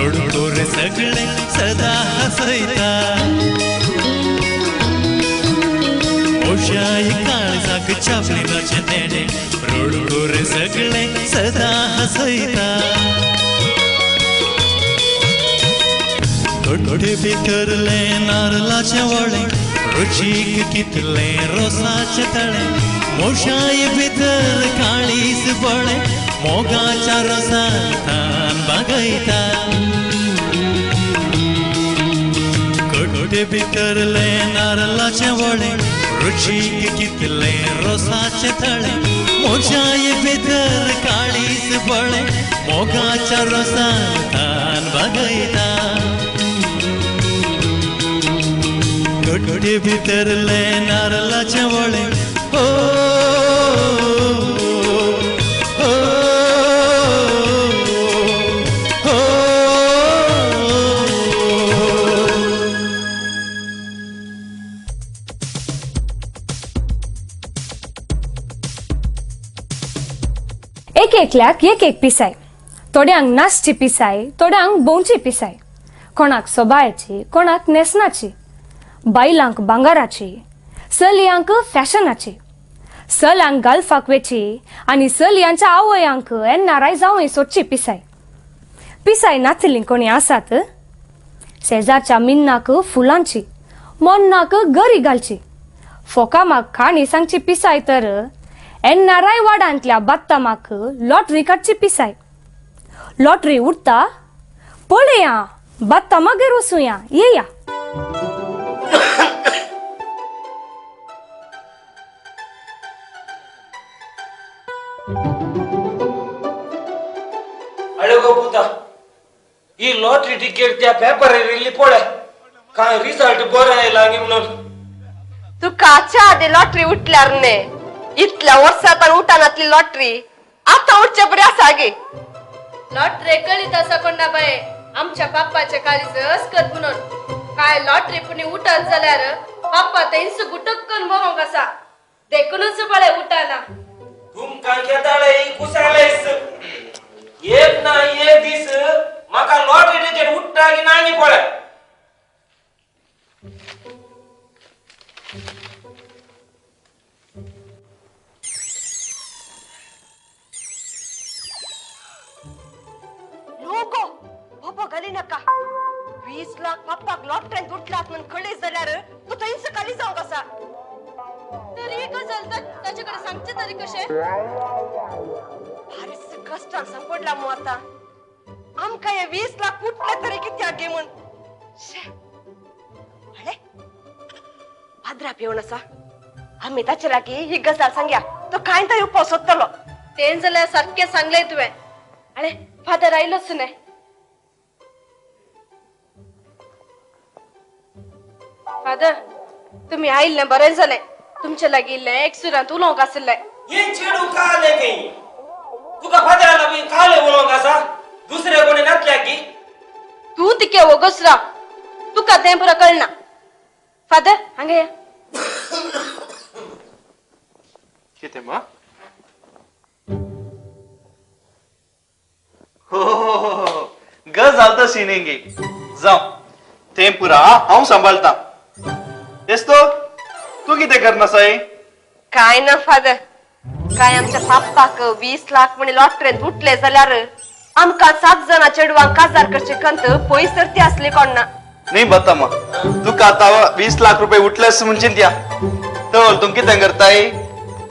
रोडवर सगळे सदा हसयता मोशाई काळजाक छापलीनाचे नेणे रोडवर सगळे सदा हसयता गोडे भितरले नारळाचे वळे रुचीक कितले रोसाचे तळे मोशाई भितर काळीस बळे मोगाच्या रोसांतान बागयता गोडे भितरले नारळाचे वळे रुचीक कितले रोसाचे तळे मोशाई भितर काळीस बळे मोगाच्या रोसांतान बागयता गोडे भितरले नारळाचे वळे हो हो हो एक एकल्याक एक एक पिसाय थोड्यांक नाचची पिसाय थोड्यांक बोंची पिसाय कोणाक सोबायची कोणाक नेसनाची बायलांक भांगाराची चलयांक फॅशनाची चल्यांक गालफाक वेची आनी चलयांच्या आवयांक एन्नाराय जावं सोदची पिसाय पिसाय नाचली कोणी आसात शेजारच्या मिन्नाक फुलांची मोन्नाक गरी घालची फोकामाक खाणी सांगची पिसाय तर एन्नाराय वाड्यांतल्या बात्तामाक लॉटरी काडची पिसाय लॉटरी उडता पळया बात्ता मागीर वसूया येया पुता ही लॉटरी टिकेट त्या पेपर रिली पडे काय रिझल्ट बरं यायला म्हणून तू काच्या आधी लॉटरी उठल्यार ने इतल्या वर्षात उठानातली लॉटरी आता उठच्या बरी असा गे लॉटरी कळीत असा कोणा बाय आमच्या बाप्पाच्या काळीच कर म्हणून काय लॉटरी पुणी उठत जाल्यार बाप्पा ते इंस गुटक करून बरो कसा देखूनच बळे उठाना तुमका केदाळे कुसालेस एक ना एक दिस माका लॉटरी टिकेट उठता की नाही पडे लोको बाबा घाली नका 20 लाख बाप्पाक लॉटरीत उठलात म्हणून कळे जाल्यार तू थंयच खाली जाऊ कसा तरी एक झालं त्याच्याकडे सांगते तरी कसे फारच कष्टान संपडला मग आता आमका हे 20 लाख उठले तरी किती आगे म्हण अरे भाद्रा पिवण असा आम्ही त्याच्या लागी ही गजाल सांग्या तो काय तरी उपास होतलो तेन जाल्यार सारखे सांगले तुवें अरे फादर आयलोच नाही फादर तुम्ही आयिल्ले बरें जालें तुमच्या लागी इल्लें एक्सुरांत उलोवंक आसलें हे चेडू काले काही तुका फाद्याला बी काले उलोवंक आसा दुसरे कोणी नातल्या की तू तिके वगसरा तुका तें पुरो कळना फादर हांगा या कितें मा हो गज झालता सिनेंगी जाऊ ते पुरा हांव सांभाळता तेच तो तू कितें करना साई काय ना फादर काय आमच्या पाप्पाक 20 लाख म्हणे लॉटरीत उठले जाल्यार आमका 7 जना चेडवांक काजार करचे कंत पयस तर ती असले कोणना नाही बता मा तुका आता 20 लाख रुपये उठलेस म्हणशील त्या तर तुम कितें करताय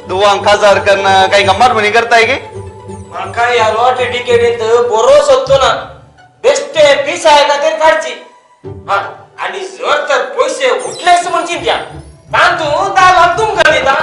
दुवांक हजार करना काही गंमार म्हणी करताय गे माका या लॉटरी टिकेटीत बरो सोदतो ना बेस्टे पीस आहे का तरी काढची हा आणि जर तर पैसे उठलेच म्हणशील त्या तांतू दाला तुमका दिता